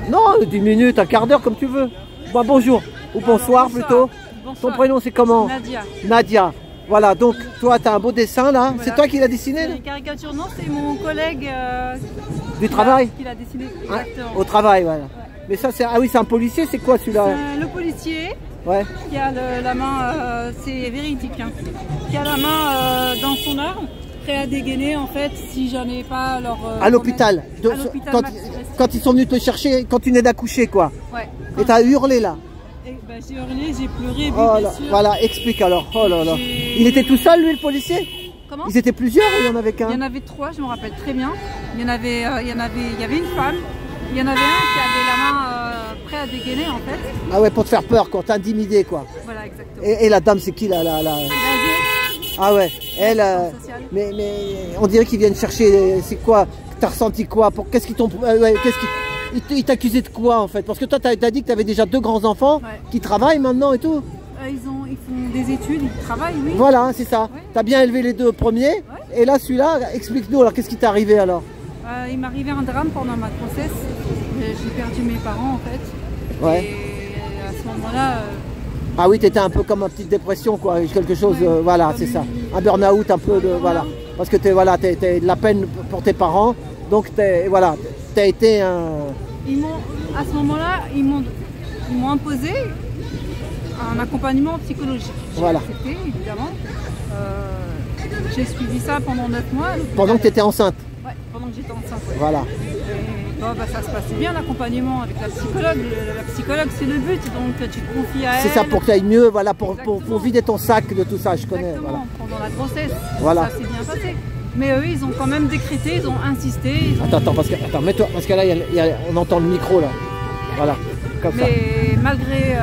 Non, 10 minutes, un quart d'heure, comme tu veux. Bon, bonjour, ou bonsoir, plutôt. Bonsoir. Ton prénom, c'est comment? Nadia. Nadia. Voilà, donc toi, tu as un beau dessin là. Voilà. C'est toi qui l'as dessiné C'est là une caricature, non, c'est mon collègue Du travail qui l'a dessiné. Hein? Exactement. Au travail, voilà. Mais ça, c'est. Ah oui, c'est un policier, c'est quoi celui-là? Le policier Ouais. qui a la main, c'est véridique, hein, qui a la main dans son arme, prêt à dégainer en fait si j'en ai pas leur. À l'hôpital. À l'hôpital Quand, Max Prestige. quand ils sont venus te chercher, quand tu venais d'accoucher, quoi. Ouais. Et t'as hurlé là. Et, bah, j'ai hurlé, j'ai pleuré, Oh bien là, sûr. voilà, explique alors. Oh là là. J'ai- Il était tout seul, lui, le policier? Comment? Ils étaient plusieurs ou il y en avait Il y qu'un? en avait 3, je me rappelle très bien. Il y avait une femme. Il y en avait un qui avait la main prêt à dégainer en fait. Ah ouais, pour te faire peur, quoi, t'intimider, quoi. Voilà, exactement. Et la dame, c'est qui là, Ah ouais, elle. Sociale. Mais on dirait qu'ils viennent chercher. C'est quoi? T'as ressenti quoi? Qu'est-ce qu'ils t'ont. Ouais, ils t'accusaient de quoi en fait? Parce que toi, t'as dit que t'avais déjà 2 grands enfants Ouais. qui travaillent maintenant et tout. Ils font des études, ils travaillent, oui. Voilà, c'est ça. Ouais. T'as bien élevé les 2 premiers. Et là, celui-là, explique-nous alors, qu'est-ce qui t'est arrivé alors? Il m'arrivait un drame pendant ma grossesse. J'ai perdu mes parents en fait. Ouais. Et à ce moment-là, Ah oui, t'étais un peu comme une petite dépression, quoi. Quelque chose, Ouais. voilà, Comme c'est ça. Un burn-out, un peu de. Voilà. Parce que t'es de la peine pour tes parents. Donc, voilà, t'as été un. à ce moment-là, ils m'ont imposé un accompagnement psychologique. J'ai Voilà. accepté, évidemment. J'ai suivi ça pendant 9 mois. à l'hôpital. Pendant que t'étais enceinte. Ouais, pendant que j'étais enceinte. Ouais. Voilà. Et, bah, ça se passait bien l'accompagnement avec la psychologue. La psychologue, c'est le but, donc tu te confies à elle. C'est ça pour que tu ailles mieux, voilà, pour Exactement. vider ton sac de tout ça, je connais. Exactement, Voilà. pendant la grossesse. Voilà. Ça s'est bien passé. Mais eux, ils ont quand même décrété, ils ont insisté. Ils ont... Attends, mets-toi, parce que là, on entend le micro là. Voilà, comme ça. Mais malgré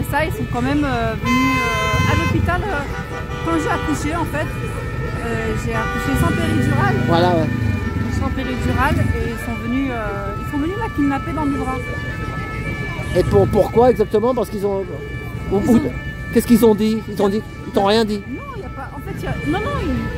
ça, ils sont quand même venus à l'hôpital quand j'ai accouché en fait. J'ai accouché sans péridurale. Voilà, ouais. Sans péridurale et ils sont venus la kidnapper dans mes bras. Et pourquoi exactement? Parce qu'ils ont. Qu'est-ce qu'ils ont dit? Ils t'ont rien dit? Non, il n'y a pas. En fait,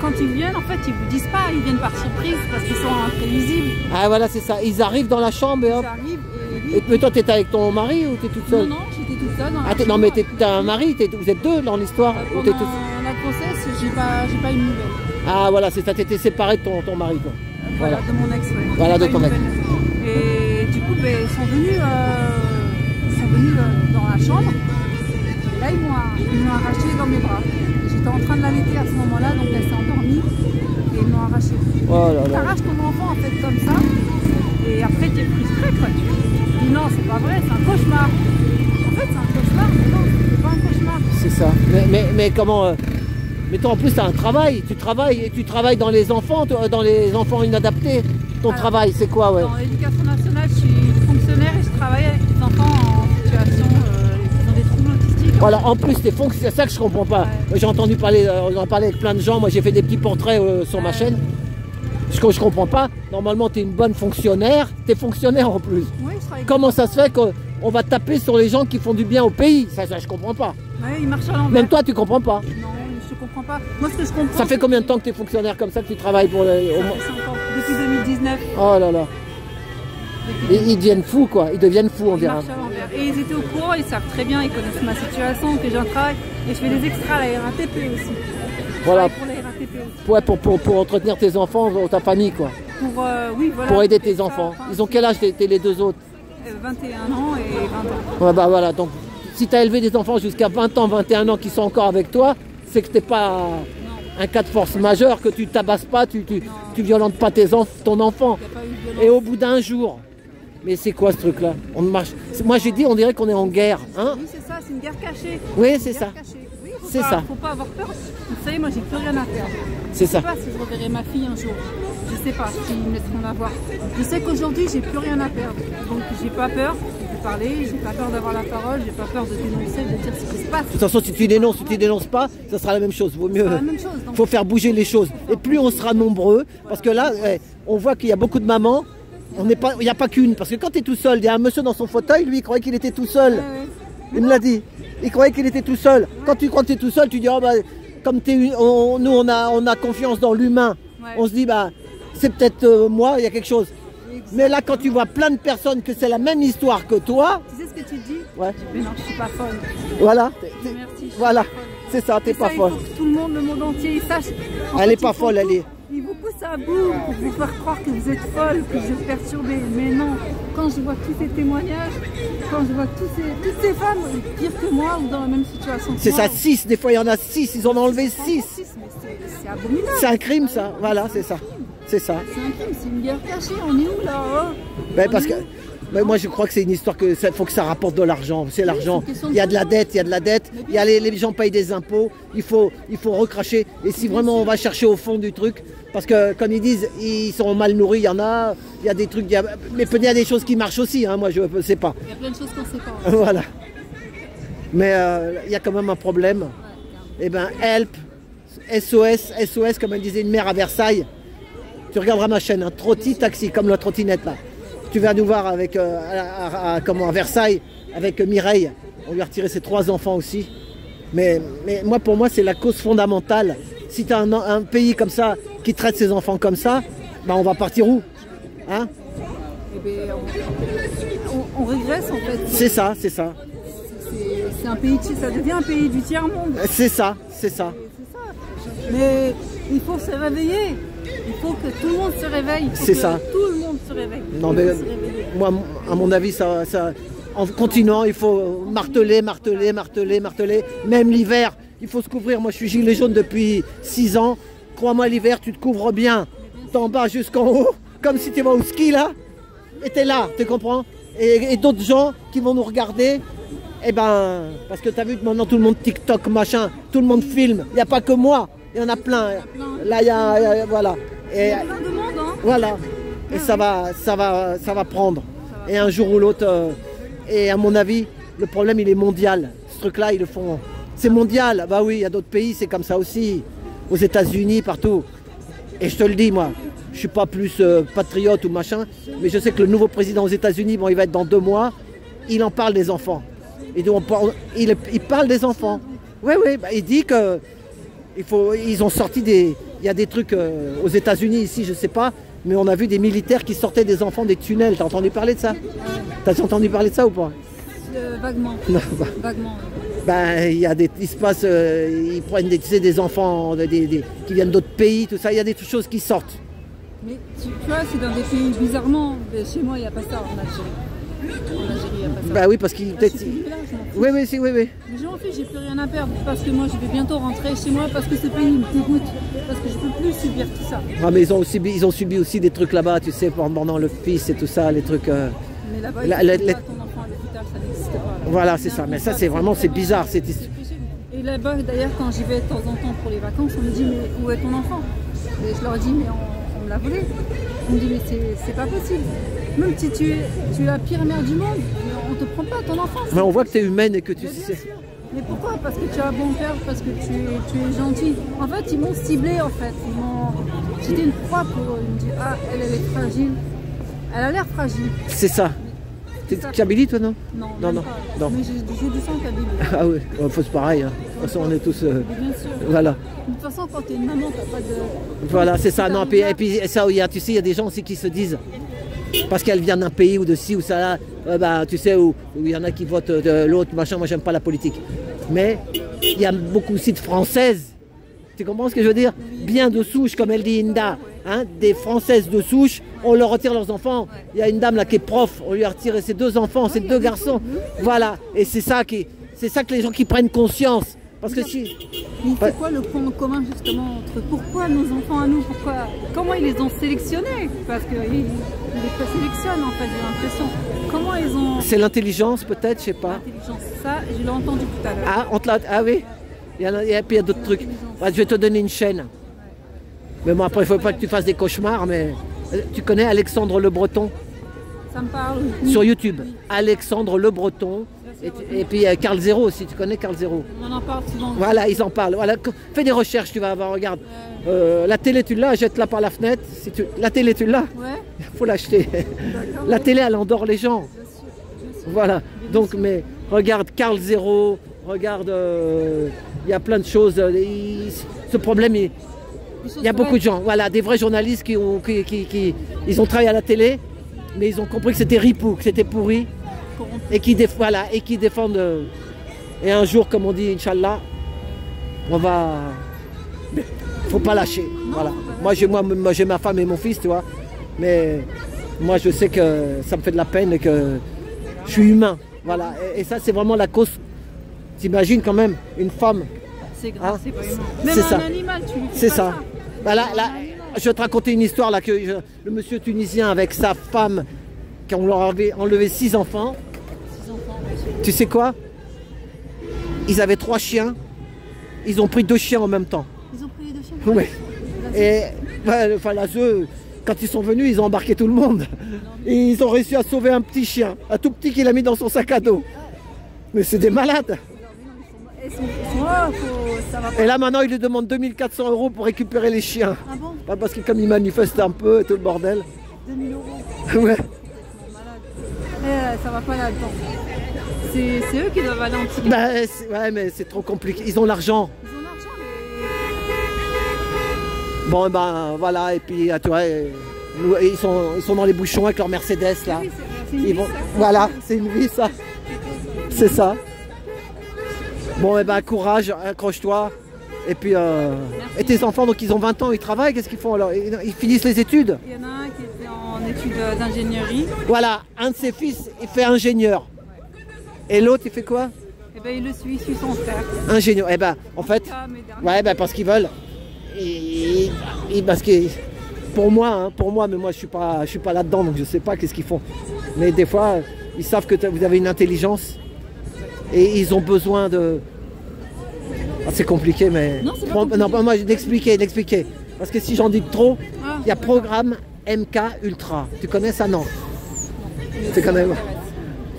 quand ils viennent, en fait, ils vous disent pas, ils viennent par surprise parce qu'ils sont imprévisibles. Ah voilà, c'est ça. Ils arrivent dans la chambre et hop. J'arrive et lui. Mais toi, t'étais avec ton mari ou t'es toute seule? Non, j'étais toute seule dans la Ah, non, chambre. mais t'as un mari, vous êtes 2 dans l'histoire? Ou t'es Pendant la grossesse, j'ai pas eu de nouvelles. Ah voilà, c'est ça, t'étais séparé de ton mari, quoi. Voilà, de mon ex, ouais. Voilà, J'ai de pas ton eu ex. nouvelles. Et du coup, ils sont venus dans la chambre. Et là, ils m'ont arraché dans mes bras. J'étais en train de l'allaiter à ce moment-là, donc elle s'est endormie. Et ils m'ont arraché. Oh là Tu là. arraches ton enfant en fait comme ça. Et après, tu es frustré, quoi. Tu dis non, c'est pas vrai, c'est un cauchemar. En fait, c'est un cauchemar, mais non, c'est pas un cauchemar. C'est ça. Mais comment mais toi en plus tu as un travail, tu travailles dans les enfants, dans les enfants inadaptés. Ton Alors, travail c'est quoi, ouais? Dans l'éducation nationale, je suis fonctionnaire et je travaille avec des enfants en situation qui ont des troubles autistiques. Voilà, en plus t'es fonctionnaire, c'est ça que je comprends pas. Ouais. J'ai entendu parler, on en parlait avec plein de gens, moi j'ai fait des petits portraits sur ma chaîne. Ce que je comprends pas, normalement tu es une bonne fonctionnaire, tu es fonctionnaire en plus. Oui, je travaille. Comment ça se fait qu'on va taper sur les gens qui font du bien au pays? Ça je comprends pas. Ouais, ils marchent à l'envers. Même toi tu comprends pas. Non, je comprends pas. Moi, ce que je comprends. Ça fait combien de temps que tu es fonctionnaire comme ça, que tu travailles pour les... Ça fait 5 ans. Depuis 2019. Oh là là. Ils deviennent fous quoi, ils deviennent fous on Ils dirait. marchent à l'envers. Et ils étaient au courant, ils savent très bien, ils connaissent ma situation, que j'ai un travail. Et je fais des extras à la RATP aussi. Voilà. Je travaille pour la RATP aussi. Ouais, pour entretenir tes enfants, ta famille quoi. Oui, voilà. Pour aider je fais tes ça, enfants. enfin, Ils ont quel âge les 2 autres? 21 ans et 20 ans. Ouais bah voilà, donc si tu as élevé des enfants jusqu'à 20 ans, 21 ans qui sont encore avec toi, c'est que t'es pas un cas de force majeure, que tu tabasses pas, tu violentes pas ton enfant. Il n'y a pas eu de violence. Et au bout d'un jour, mais c'est quoi ce truc là? On marche. Moi j'ai dit on dirait qu'on est en guerre, hein? Oui, c'est ça, c'est une guerre cachée. Oui c'est ça. Oui, C'est ça. Faut pas avoir peur. Vous savez, moi j'ai plus rien à perdre. C'est Je ça. sais pas si je reverrai ma fille un jour. Je sais pas s'ils me laisseront la voir. Je sais qu'aujourd'hui j'ai plus rien à perdre. Donc j'ai pas peur de parler, j'ai pas peur d'avoir la parole, j'ai pas peur de dénoncer, de dire ce qui se passe. De toute façon si tu dénonces pas, ça sera la même chose. Vaut mieux. C'est la même chose. Donc, Faut faire bouger les choses. Et plus on sera nombreux, parce que là, on voit qu'il y a beaucoup de mamans. Il n'y a pas qu'une. Parce que quand tu es tout seul, il y a un monsieur dans son fauteuil, lui, il croyait qu'il était tout seul. ouais. Il me l'a dit. Il croyait qu'il était tout seul. Quand tu crois que tu es tout seul, tu dis, oh, bah, comme nous, on a confiance dans l'humain. Ouais. On se dit, bah, c'est peut-être moi, il y a quelque chose. Mais là, quand tu vois plein de personnes que c'est la même histoire que toi... Tu sais ce que tu dis? Ouais. Mais non, je suis pas folle. Voilà. Merci. Voilà. C'est ça, t'es pas folle. Il faut que tout le monde entier, sache. Elle est pas folle, elle est... Il vous pousse à bout pour vous faire croire que vous êtes folle, que vous êtes perturbée. Mais non, quand je vois tous ces témoignages, quand je vois toutes ces femmes, pire que moi, ou dans la même situation que c'est moi. ça, 6, des fois il y en a 6, ils en ont enlevé 6. C'est abominable. C'est un crime ça, voilà, c'est ça. C'est ça. C'est un crime, c'est une guerre cachée, on est où là? Ben, parce que moi je crois que c'est une histoire que ça faut que ça rapporte de l'argent, c'est l'argent. Il y a de la dette, il y a de la dette, il y a les gens payent des impôts, il faut recracher. Et si vraiment on va chercher au fond du truc, parce que comme ils disent, ils sont mal nourris, il y a des trucs, mais peut-être il y a des choses qui marchent aussi, hein, moi je ne sais pas. Il y a plein de choses qu'on ne sait pas. Voilà. Mais il y a quand même un problème. Et ben help, SOS, comme elle disait une mère à Versailles. Tu regarderas ma chaîne, un Trotti Taxi, comme la trottinette là. Tu vas nous voir avec, à Versailles, avec Mireille. On lui a retiré ses 3 enfants aussi. Mais moi, pour moi, c'est la cause fondamentale. Si tu as un pays comme ça, qui traite ses enfants comme ça, ben on va partir où, hein? Eh bien, on régresse en fait. C'est ça, c'est ça. C'est un pays, ça devient un pays du tiers-monde. C'est ça, c'est ça. Mais il faut se réveiller. Il faut que tout le monde se réveille. C'est ça. Tout le monde se réveille. Non, mais moi, à mon avis, en continuant, il faut marteler. Même l'hiver, il faut se couvrir. Moi, je suis gilet jaune depuis 6 ans. Crois-moi, l'hiver, tu te couvres bien. D'en bas jusqu'en haut, comme si tu vas au ski là. Et tu es là, tu comprends? Et d'autres gens qui vont nous regarder. Eh ben, parce que tu as vu maintenant tout le monde TikTok, machin, tout le monde filme. Il n'y a pas que moi, il y en a plein. Là, il y a voilà. Et, voilà. Et ça va prendre. Et un jour ou l'autre, et à mon avis, le problème il est mondial. Ce truc-là, ils le font. C'est mondial. Bah oui, il y a d'autres pays, c'est comme ça aussi. Aux États-Unis, partout. Et je te le dis, moi, je suis pas plus patriote ou machin, mais je sais que le nouveau président aux États-Unis, bon, il va être dans 2 mois. Il en parle des enfants. Il parle des enfants. Oui, bah, il dit que ils ont sorti il y a des trucs aux États-Unis ici, je sais pas, mais on a vu des militaires qui sortaient des enfants des tunnels. T'as entendu parler de ça? T'as entendu parler de ça ou pas? Vaguement. Non, Vaguement. Ben, il se passe, ils prennent des enfants qui viennent d'autres pays, tout ça. Il y a des choses qui sortent. Mais tu vois, c'est dans des pays bizarrement. Chez moi, il n'y a pas ça en Algérie. En Algérie, il n'y a pas ça. Bah oui, parce qu'il peut-être. Oui. Mais je m'en fiche, j'ai plus rien à perdre. Parce que moi, je vais bientôt rentrer chez moi parce que ce pays me dégoûte. Parce que je ne peux plus subir tout ça. Ah, mais ils ont subi aussi des trucs là-bas, tu sais, pendant le fils et tout ça, les trucs. Mais là-bas, il faut pas ton enfant à l'hôpital, ça n'existe pas. Voilà, c'est ça. Mais ça, c'est vraiment, c'est bizarre. Et là-bas, d'ailleurs, quand j'y vais de temps en temps pour les vacances, on me dit, mais où est ton enfant? Et je leur dis, mais on me l'a volé. On me dit, mais c'est pas possible. Même si tu es la pire mère du monde, on te prend pas ton enfant. Mais on voit que tu es humaine et que tu sais. Mais pourquoi? Parce que tu as un bon cœur, parce que tu es gentil. En fait, ils m'ont ciblé, en fait. J'étais une proie pour eux. Ils me disent, ah, elle est fragile. Elle a l'air fragile. C'est ça. Tu habites toi, non? Non. Mais j'ai du sang kabyle. Ah oui, c'est pareil. Hein. De toute façon, on est tous. Bien sûr. Voilà. De toute façon, quand tu es une maman, tu n'as pas de. Voilà, c'est ça. Non, et puis ça, tu sais, il y a des gens aussi qui se disent. Parce qu'elle vient d'un pays ou de ci ou ça là, bah, tu sais, où il y en a qui votent de l'autre, machin, moi j'aime pas la politique. Mais il y a beaucoup aussi de Françaises, tu comprends ce que je veux dire? Bien de souche, comme elle dit Inda, hein, des Françaises de souche, on leur retire leurs enfants. Il y a une dame là qui est prof, on lui a retiré ses 2 enfants, ses 2 garçons. Voilà, et c'est ça que les gens qui prennent conscience. Parce que si... Mais c'est quoi le point commun justement entre pourquoi nos enfants à nous, comment ils les ont sélectionnés? Parce qu'ils les présélectionnent en fait, j'ai l'impression. Comment ils ont... C'est l'intelligence peut-être, je sais pas. L'intelligence, ça, je l'ai entendu tout à l'heure. Ah oui, et puis il y a d'autres trucs. Ouais, je vais te donner une chaîne. Mais bon, après, il ne faut pas que tu fasses des cauchemars, mais... Tu connais Alexandre Le Breton? Ça me parle. Sur YouTube, oui. Alexandre Le Breton. Et puis Carl Zero aussi, tu connais Carl Zero? On en parle souvent. Voilà, ils en parlent. Voilà. Fais des recherches, tu vas voir, regarde. La télé, tu l'as, jette-la par la fenêtre. La télé, tu l'as? Ouais. Il faut l'acheter. La télé, elle endort les gens. Voilà. Donc, mais regarde Carl Zero, regarde, il y a plein de choses. Ce problème, il y a beaucoup de gens, voilà, des vrais journalistes ils ont travaillé à la télé mais ils ont compris que c'était ripou, que c'était pourri, et qui voilà, et qui défendent. Et un jour, comme on dit, Inch'Allah, on va. Faut pas lâcher. Non, voilà. Moi, Moi, j'ai ma femme et mon fils, tu vois. Mais moi, je sais que ça me fait de la peine et que je suis humain. Voilà. Et ça, c'est vraiment la cause. T'imagines quand même une femme. c'est grave, Hein, c'est pas humain. c'est Même ça. un animal, tu lui fais C'est pas ça. Bah là, je vais te raconter une histoire là que le monsieur tunisien avec sa femme, qui on leur avait enlevé 6 enfants. 6 enfants, Tu sais quoi? Ils avaient 3 chiens. Ils ont pris 2 chiens en même temps. ils ont pris les 2 chiens. Ouais. Et enfin, là, quand ils sont venus, ils ont embarqué tout le monde. Et ils ont réussi à sauver un petit chien, un tout petit qu'il a mis dans son sac à dos. Mais c'est des malades. Ils sont là, ça va pas. Et là maintenant, ils lui demandent 2400 € pour récupérer les chiens. Ah bon? Pas parce que comme ils manifestent un peu et tout le bordel. 2000 €. Ouais. Ça va pas là-dedans. C'est eux qui doivent aller en psychiatrie. Bah, ouais, mais c'est trop compliqué. Ils ont l'argent. Ils ont l'argent, mais. Bon, ben voilà. Et puis, tu vois, ils sont dans les bouchons avec leur Mercedes là. Oui, c'est une Ils vie, vont... ça. Voilà, c'est une vie ça. C'est ça. Bon, et ben courage, accroche-toi. Et puis, et tes enfants, donc ils ont 20 ans, ils travaillent, qu'est-ce qu'ils font alors? Ils finissent les études? Il y en a un qui était en études d'ingénierie. Voilà, un de ses fils, il fait ingénieur. Et l'autre, il fait quoi? Et ben il suit son frère. Ingénieur. Eh ben, en fait, Ah, mais dernier. ouais, ben parce qu'ils veulent. Parce que pour moi, mais moi je suis pas là-dedans, donc je sais pas qu'est-ce qu'ils font. Mais des fois, ils savent que vous avez une intelligence et ils ont besoin de. Ah, c'est compliqué, mais Non, c'est pas compliqué. non, moi d'expliquer. Parce que si j'en dis trop, Ah, il y a programme MK Ultra. Tu connais ça? Non. Tu connais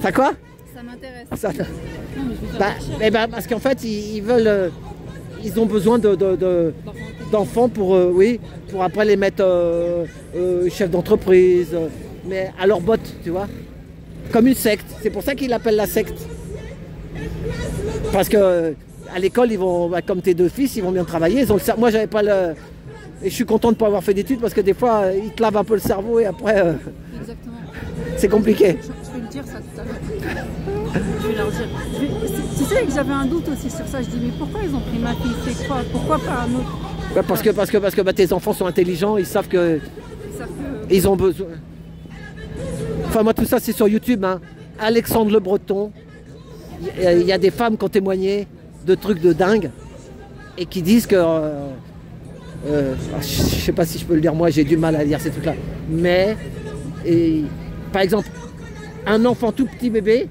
ça quoi? Ça m'intéresse. Ça, Non, mais je vais dire bah, parce qu'en fait, ils veulent, ils ont besoin d'enfants pour, oui, pour après les mettre chefs d'entreprise, mais à leur botte, tu vois, comme une secte. C'est pour ça qu'ils l'appellent la secte. Parce que à l'école, ils vont, comme tes 2 fils, ils vont bien travailler. Ils ont moi, j'avais pas le, et je suis content de ne pas avoir fait d'études parce que des fois, ils te lavent un peu le cerveau et après, Exactement. c'est compliqué. Je vais le dire ça tout à l'heure. Je vais leur dire. Tu sais que j'avais un doute aussi sur ça. Je dis mais pourquoi ils ont pris ma fille? C'est quoi? Pourquoi pas un autre? Ouais, parce que bah, tes enfants sont intelligents, ils savent que Ils savent que. ils ont besoin. Enfin, moi, tout ça, c'est sur YouTube. Hein. Alexandre Le Breton. Il y a des femmes qui ont témoigné de trucs de dingue et qui disent que. Je sais pas si je peux le dire, moi, j'ai du mal à lire ces trucs-là. Mais, par exemple, un enfant tout petit bébé,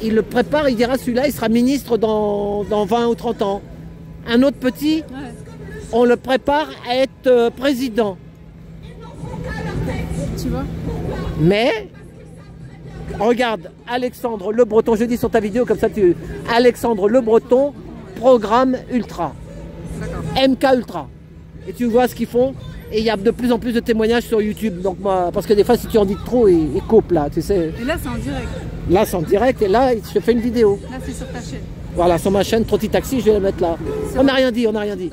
il le prépare, il dira celui-là, il sera ministre dans 20 ou 30 ans. Un autre petit, Ouais. on le prépare à être président. Tu vois? Mais, regarde, Alexandre Le Breton, je dis sur ta vidéo, comme ça tu... Alexandre Le Breton, programme Ultra. D'accord. MK Ultra. Et tu vois ce qu'ils font. Et il y a de plus en plus de témoignages sur YouTube. Donc moi, parce que des fois, si tu en dis trop, ils coupent là, tu sais. Et là c'est en direct. Là, c'est en direct et là, je fais une vidéo. Là c'est sur ta chaîne. Voilà, sur ma chaîne, Trotti Taxi, je vais la mettre là. On n'a rien dit, on n'a rien dit.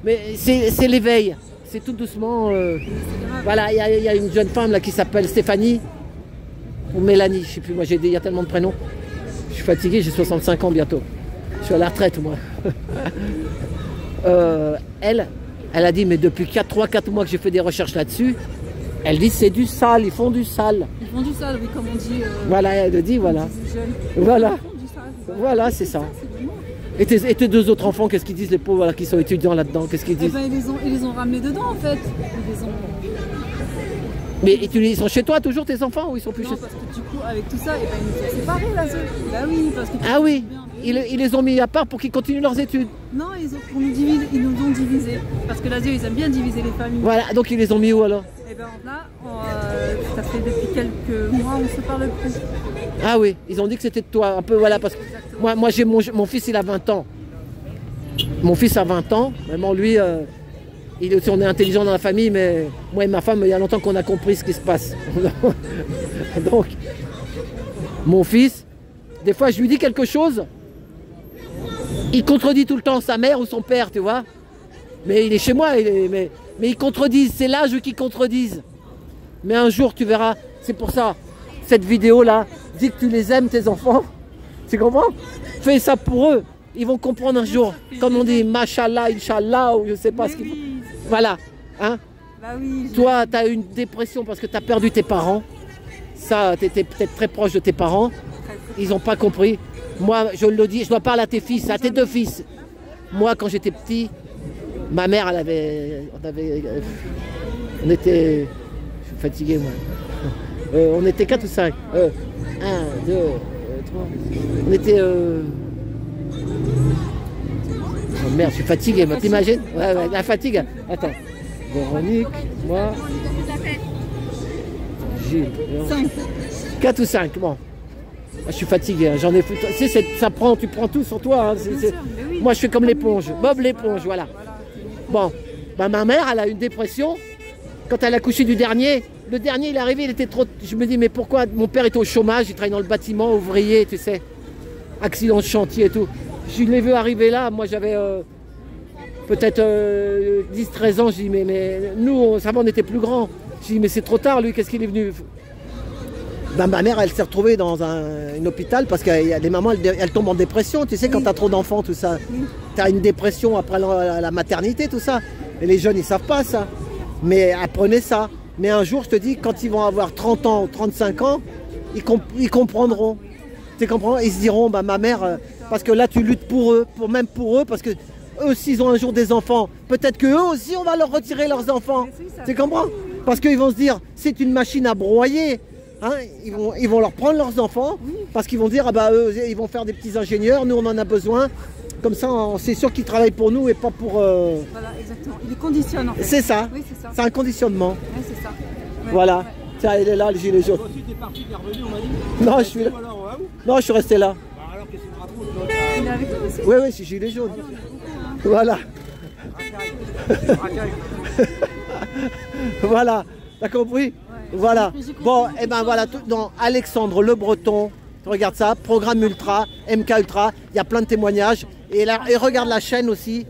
Mais c'est l'éveil. C'est tout doucement. Voilà, il y a une jeune femme là qui s'appelle Stéphanie. Ou Mélanie, je sais plus, moi il y a tellement de prénoms. Je suis fatigué, j'ai 65 ans bientôt. Je suis à la retraite moi. Elle a dit, mais depuis 3-4 mois que j'ai fait des recherches là-dessus, elle dit c'est du sale, ils font du sale. Ils font du sale, oui, comme on dit. Voilà, elle dit, voilà. Ils jeunes. Voilà, Ils font du sale. voilà, c'est ça. C'est vraiment- Et tes 2 autres enfants, qu'est-ce qu'ils disent les pauvres là, qui sont étudiants là-dedans? Qu'est-ce qu'ils Eh disent? ben, ils les ont ramenés dedans en fait. Ils les ont. Mais ils sont chez toi toujours tes enfants ou ils sont plus Non, chez parce que du coup, avec tout ça, eh ben, ils nous ont séparés là. Bah oui, parce que. Ah oui, Bien. ils les ont mis à part pour qu'ils continuent leurs études. Non, ils nous ont divisés. Parce que l'Asie, ils aiment bien diviser les familles. Voilà, donc ils les ont mis où alors? Et ben là, ça fait depuis quelques mois, on se parle plus. Ah oui, ils ont dit que c'était de toi, un peu, voilà, parce que moi j'ai mon fils, il a 20 ans. Mon fils a 20 ans, vraiment lui, on est intelligent dans la famille, mais moi et ma femme, il y a longtemps qu'on a compris ce qui se passe. Donc, mon fils, des fois je lui dis quelque chose, il contredit tout le temps sa mère ou son père, tu vois. Mais il est chez moi, mais ils contredisent, c'est l'âge qu'ils contredisent. Mais un jour, tu verras, C'est pour ça, cette vidéo-là, dis que tu les aimes, tes enfants. Tu comprends? Fais ça pour eux. Ils vont comprendre un jour. Comme on dit, Mashallah, Inch'Allah, ou je sais pas ce qu'ils... Voilà. Hein? Bah oui, toi, tu as eu une dépression parce que tu as perdu tes parents. Ça, tu étais peut-être très proche de tes parents. Ils n'ont pas compris. Moi, je le dis, je dois parler à tes fils, à tes deux fils. Moi, quand j'étais petit, ma mère, on était... Je suis fatigué, moi. On était 4 ou 5. 1, 2, 3. On était... Oh merde, je suis fatigué, t'imagines? Ouais, la fatigue. Attends. Véronique, moi... Gilles. 5. 4 ou 5, bon. Je suis fatigué, hein. J'en ai foutu. Tu sais, ça prend, tu prends tout sur toi. Hein. Oui. Moi, je fais comme l'éponge. Bob l'éponge, voilà. Bon, bah, ma mère, elle a eu une dépression. Quand elle a couché du dernier, le dernier, il est arrivé, il était trop... Je me dis, mais pourquoi? Mon père était au chômage, il travaille dans le bâtiment, ouvrier, tu sais. Accident de chantier et tout. Je l'ai vu arriver là, moi j'avais peut-être 10-13 ans. Je dis, mais nous, ça va, on était plus grands. Je dis, mais c'est trop tard, lui, qu'est-ce qu'il est venu? Ben, ma mère, elle s'est retrouvée dans un hôpital parce qu'il y a des mamans, elles tombent en dépression. Tu sais, quand tu as trop d'enfants, tout ça. Tu as une dépression après la maternité, tout ça. Et les jeunes, ils savent pas ça. Mais apprenez ça. Mais un jour, je te dis, quand ils vont avoir 30 ans, 35 ans, ils comprendront. Tu comprends? Ils se diront, bah, ma mère, parce que là, tu luttes pour eux, même pour eux, parce que eux, s'ils ont un jour des enfants, peut-être que eux aussi, on va leur retirer leurs enfants. Tu comprends? Parce qu'ils vont se dire, c'est une machine à broyer. Hein, ils vont leur prendre leurs enfants parce qu'ils vont dire ah bah eux ils vont faire des petits ingénieurs, nous on en a besoin. Comme ça c'est sûr qu'ils travaillent pour nous et pas pour... Voilà, exactement. Ils les conditionnent en fait. C'est ça, oui, c'est ça. C'est un conditionnement. Ouais, c'est ça. Ouais, voilà, ouais. Tiens il est là le gilet jaune. Toi aussi t'es parti, t'es revenu, on m'a dit. Non je suis là. Non je suis resté là. Bah alors qu'est-ce que tu racontes? Il est avec nous aussi. Oui oui c'est gilet jaune. Voilà. Voilà, t'as compris? Voilà. Bon, et ben voilà, dans Alexandre Le Breton, tu regardes ça, programme Ultra, MK Ultra, il y a plein de témoignages. Et regarde la chaîne aussi,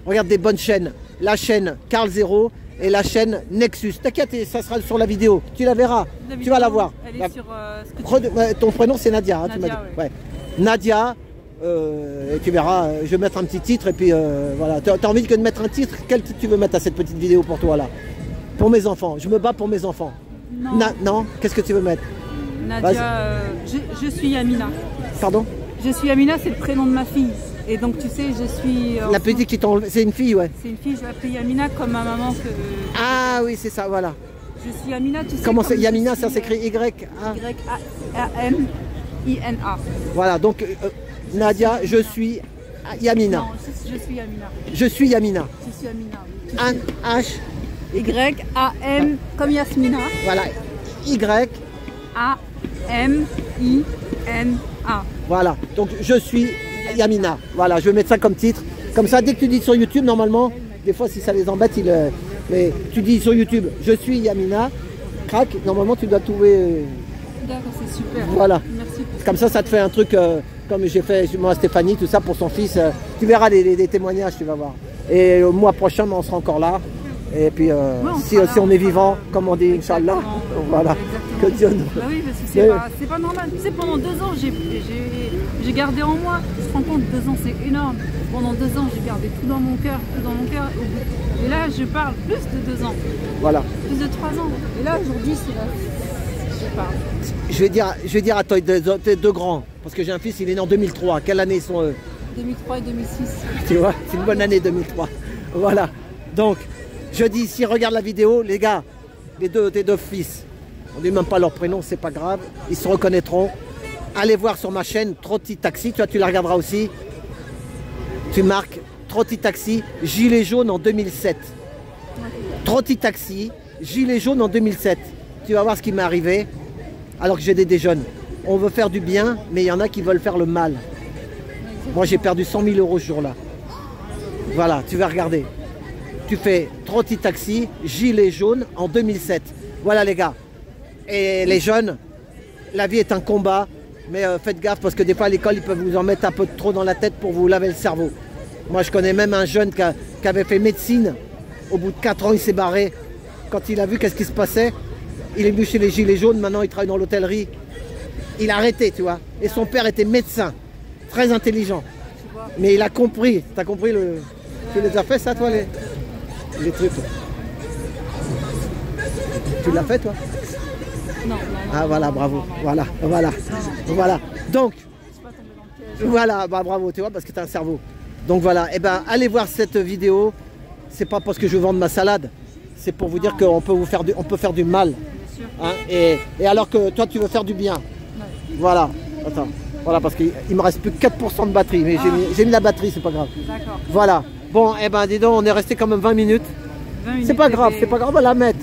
regarde des bonnes chaînes. La chaîne Carl Zero et la chaîne Nexus. T'inquiète, ça sera sur la vidéo, tu la verras, tu vas la voir. Elle est sur ce que tu... Ton prénom c'est Nadia, hein, Nadia, tu m'as dit. ouais. Ouais. Nadia, et tu verras, je vais mettre un petit titre et puis voilà. T'as envie de mettre un titre? Quel titre tu veux mettre à cette petite vidéo pour toi là? Pour mes enfants, je me bats pour mes enfants. Non. Non. Qu'est-ce que tu veux mettre? Nadia, je suis Yamina. Pardon? Je suis Yamina, c'est le prénom de ma fille. Et donc tu sais, je suis... La petite qui t'enlève, c'est une fille, ouais. C'est une fille, je vais appeler Yamina comme ma maman que... Ah oui, c'est ça, voilà. Je suis Yamina, tu sais... Comment c'est? Yamina, ça s'écrit Y-A... Y-A-M-I-N-A. Voilà, donc Nadia, je suis Yamina. Non, je suis Yamina. Je suis Yamina. Je suis Yamina. H... Y-A-M comme Yasmina. Voilà, Y... A-M-I-N-A. Voilà, donc je suis Yamina. Voilà, je vais mettre ça comme titre. Comme ça, dès que tu dis sur YouTube, normalement, des fois si ça les embête, mais tu dis sur YouTube, je suis Yamina, crac, normalement tu dois trouver... D'accord, c'est super. Voilà. Merci. Comme ça te fait un truc comme j'ai fait moi Stéphanie, tout ça pour son fils. Tu verras les témoignages, tu vas voir. Et le mois prochain, on sera encore là. Et puis si on est vivant, comme on dit, Inch'Allah, voilà. Que Dieu nous... Bah oui, parce que c'est pas normal. Tu sais, pendant 2 ans, j'ai gardé en moi. Tu te rends compte, 2 ans, c'est énorme. Pendant 2 ans, j'ai gardé tout dans mon cœur, Et là, je parle plus de 2 ans. Voilà. Plus de 3 ans. Et là, aujourd'hui, c'est là. Je parle. Je vais dire à toi, tes deux grands, parce que j'ai un fils, il est né en 2003. Quelle année sont eux? 2003 et 2006. Tu vois, c'est une bonne année 2003. Voilà. Donc, je dis, s'ils regardent la vidéo, les gars, tes deux fils, on ne dit même pas leur prénom, c'est pas grave, ils se reconnaîtront. Allez voir sur ma chaîne Trotti Taxi, tu la regarderas aussi. Tu marques Trotti Taxi, gilet jaune en 2007. Trotti Taxi, gilet jaune en 2007. Tu vas voir ce qui m'est arrivé, alors que j'ai des jeunes. On veut faire du bien, mais il y en a qui veulent faire le mal. Moi, j'ai perdu 100 000 € ce jour-là. Voilà, tu vas regarder. Tu fais Trotti Taxi, gilet jaune en 2007. Voilà les gars. Et les jeunes, la vie est un combat, mais faites gaffe parce que des fois à l'école, ils peuvent vous en mettre un peu trop dans la tête pour vous laver le cerveau. Moi, je connais même un jeune qui avait fait médecine. Au bout de 4 ans, il s'est barré. Quand il a vu qu'est-ce qui se passait, il est venu chez les Gilets jaunes, maintenant il travaille dans l'hôtellerie. Il a arrêté, tu vois. Et son père était médecin, très intelligent. Mais il a compris, t'as compris le... Tu les as fait ça, toi, les trucs? Tu l'as fait, toi? Non. Ah voilà, bravo. Voilà. Donc, voilà, bah, bravo, tu vois, parce que tu as un cerveau. Donc voilà, et ben allez voir cette vidéo. C'est pas parce que je vends ma salade, c'est pour vous dire qu'on peut faire du mal. Hein, et alors que toi, tu veux faire du bien. Voilà, attends. Voilà, parce qu'il me reste plus que 4% de batterie, mais j'ai mis la batterie, c'est pas grave. D'accord. Voilà. Bon, et ben dis donc, on est resté quand même 20 minutes. C'est pas grave, on va la mettre.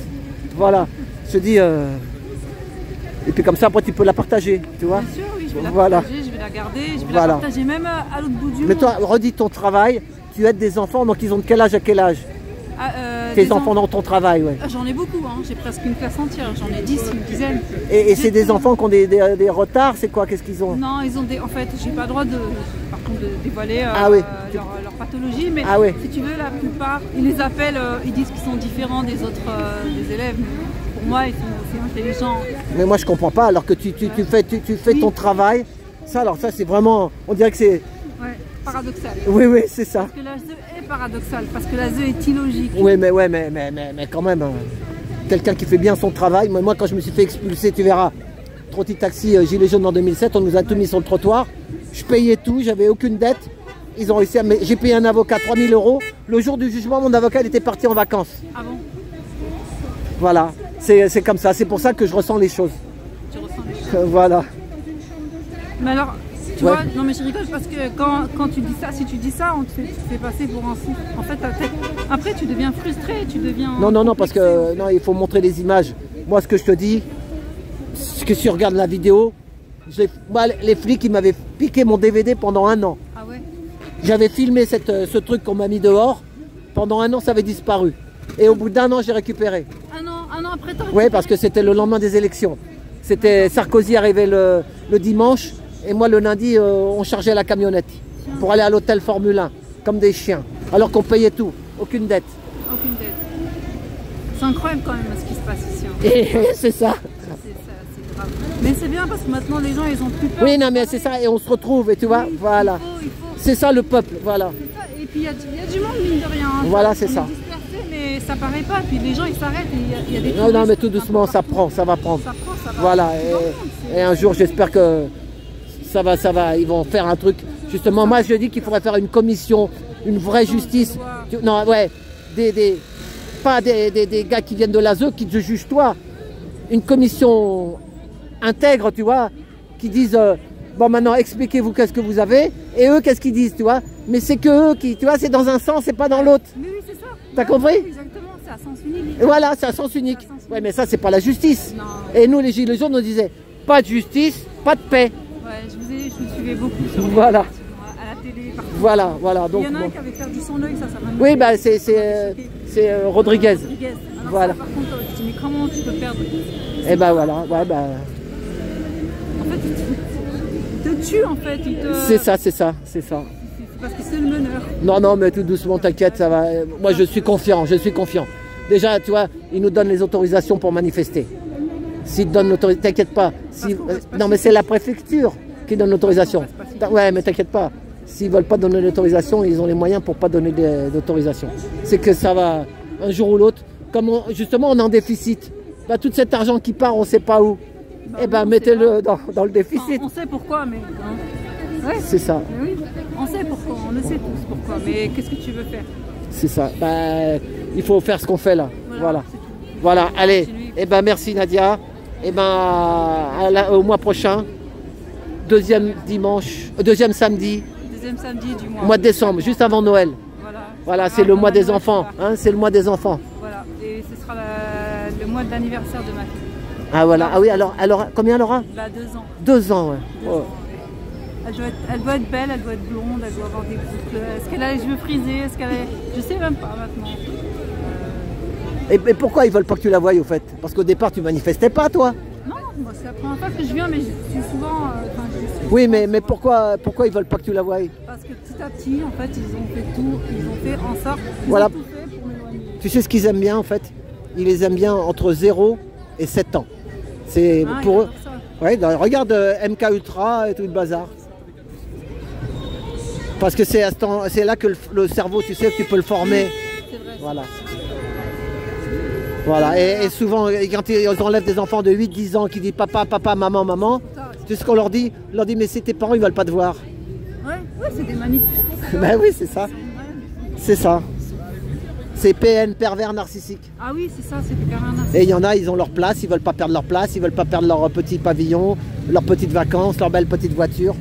Voilà. Je te dis. Et puis comme ça, après, tu peux la partager, tu vois. Bien sûr, oui, je vais la partager, je vais la garder, je vais la partager même à l'autre bout du monde. Mais toi, redis ton travail. Tu aides des enfants, donc ils ont de quel âge à quel âge? Tes enfants dans ton travail, ouais. J'en ai beaucoup, hein. J'ai presque une classe entière, j'en ai 10, une dizaine. Et c'est des enfants qui ont des retards, c'est quoi? Qu'est-ce qu'ils ont? Non, ils ont des... En fait, j'ai pas le droit de dévoiler leur pathologie, mais si tu veux, la plupart, ils les appellent, ils disent qu'ils sont différents des autres des élèves. Pour moi, ils sont aussi intelligents. Mais moi, je comprends pas, alors que tu fais ton travail. Ça, alors ça, c'est vraiment... On dirait que c'est... Ouais, paradoxal. Oui, c'est ça. Parce que la ZE est paradoxale, parce que la ZE est illogique. Oui, mais quand même, quelqu'un qui fait bien son travail. Moi, quand je me suis fait expulser, tu verras, Trotti Taxi, Gilets jaunes en 2007, on nous a tout mis sur le trottoir. Je payais tout, j'avais aucune dette. Ils ont réussi à... J'ai payé un avocat 3 000 €. Le jour du jugement, mon avocat, il était parti en vacances. Ah bon? Voilà, c'est comme ça. C'est pour ça que je ressens les choses. Tu ressens les choses. Voilà. Mais alors... Tu vois, non mais je rigole parce que quand tu dis ça, si tu dis ça, on te fait passer pour un fou. En fait, après tu deviens frustré, tu deviens... Non, parce que non, il faut montrer les images. Moi, ce que je te dis, c'est que si tu regardes la vidéo, moi, les flics, ils m'avaient piqué mon DVD pendant 1 an. Ah ouais? J'avais filmé ce truc qu'on m'a mis dehors. Pendant 1 an, ça avait disparu. Et au bout d'1 an, j'ai récupéré. Un an après toi? Oui, parce que c'était le lendemain des élections. C'était Sarkozy arrivait le dimanche. Et moi, le lundi, on chargeait la camionnette pour aller à l'hôtel Formule 1, comme des chiens, alors qu'on payait tout, aucune dette. Aucune dette. C'est incroyable quand même ce qui se passe ici. Hein. Et c'est ça. C'est grave. Mais c'est bien parce que maintenant, les gens, ils ont plus peur. Oui, non, mais c'est ça, et on se retrouve, et tu vois, voilà. Il faut. C'est ça le peuple, voilà. Ça. Et puis, il y a du monde, mine de rien. Hein. Voilà, c'est ça. Mais ça paraît pas, puis les gens, ils s'arrêtent, il y a des... Non, mais tout doucement, ça prend, ça va prendre. Ça va. Voilà, et un jour, j'espère que... Ça va, ils vont faire un truc. Justement, moi je dis qu'il faudrait faire une commission, une vraie justice. Non, ouais, pas des gars qui viennent de l'ASE qui te jugent toi. Une commission intègre, tu vois, qui disent bon maintenant expliquez-vous qu'est-ce que vous avez, et eux qu'est-ce qu'ils disent, tu vois. Mais c'est que eux qui, tu vois, c'est dans un sens, c'est pas dans l'autre. Mais oui, c'est ça. T'as compris? Exactement, c'est à sens unique. Et voilà, c'est à sens unique. Ouais, mais ça c'est pas la justice. Non. Et nous les Gilets jaunes, on disait pas de justice, pas de paix. Ouais, je vous suivais beaucoup sur voilà. À la télé, partout. Voilà. Donc, il y en a un qui avait perdu son œil, ça m'a... Oui, bah c'est Rodriguez. Alors voilà. Ça, par contre, tu dis, mais comment tu peux perdre? Et bah voilà, ouais, bah... En fait, il te tue, en fait. C'est ça. C'est parce que c'est le meneur. Non, mais tout doucement, t'inquiète, ça va. Moi, je suis confiant. Déjà, tu vois, ils nous donnent les autorisations pour manifester. S'ils te donnent l'autorisation, t'inquiète pas. Non, mais c'est la préfecture qui donne l'autorisation. Ouais, mais t'inquiète pas. S'ils veulent pas donner l'autorisation, ils ont les moyens pour pas donner d'autorisation. C'est que ça va, un jour ou l'autre, comme justement on est en déficit, bah, tout cet argent qui part, on sait pas où. Eh ben, mettez-le dans le déficit. On sait pourquoi, mais... Ouais. C'est ça. Mais oui, on sait pourquoi, on le sait tous pourquoi, mais qu'est-ce que tu veux faire? C'est ça. Bah, il faut faire ce qu'on fait là. Voilà, allez. Eh ben, merci Nadia. Eh ben, au mois prochain, deuxième samedi du mois. Mois de décembre, juste avant Noël. Voilà, c'est le mois des enfants. Hein, c'est le mois des enfants. Voilà, et ce sera le mois de l'anniversaire de ma fille. Ah voilà, ah oui, alors combien elle aura? 2 ans. 2 ans, ouais. Oh. Elle doit être belle, elle doit être blonde, elle doit avoir des boucles. Est-ce qu'elle a les cheveux frisés? Je sais même pas maintenant. Et pourquoi ils veulent pas que tu la voies au fait? Parce qu'au départ tu manifestais pas toi? Non, moi c'est la première fois que je viens, mais je suis souvent... oui, mais pourquoi ils veulent pas que tu la voies? Parce que petit à petit, en fait, ils ont fait tout, ils ont fait en sorte... Voilà. Tout fait pour m'éloigner. Tu sais ce qu'ils aiment bien en fait? Ils les aiment bien entre 0 et 7 ans. C'est Ah, pour il eux. adore ça. Ouais, regarde MK Ultra et tout le bazar. Parce que c'est là que le cerveau, tu sais, que tu peux le former. C'est vrai. Voilà. Voilà. Et souvent, quand ils enlèvent des enfants de 8-10 ans qui disent papa, papa, maman, maman, tu sais ce qu'on leur dit? On leur dit mais c'est tes parents, ils veulent pas te voir. Ouais, c'est des manips. Ben oui, c'est ça. C'est ça. C'est PN, pervers narcissique. Ah oui, c'est ça, c'est des pervers narcissiques. Et il y en a, ils ont leur place, ils veulent pas perdre leur place, ils veulent pas perdre leur petit pavillon, leurs petites vacances, leur belle petite voiture.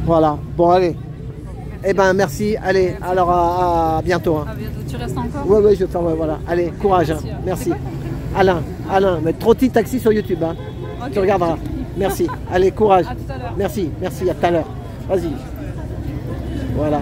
Voilà. Bon, allez. Eh ben, merci. Allez, alors à bientôt. Hein. À bientôt. Tu restes encore? Ouais, je vais faire, ouais, voilà. Allez, courage. Hein. Merci. Alain, mais Trotti Taxi sur YouTube. Hein. Okay. Tu regarderas. Merci. Allez, courage. À tout à l'heure. Merci, à tout à l'heure. Vas-y. Voilà.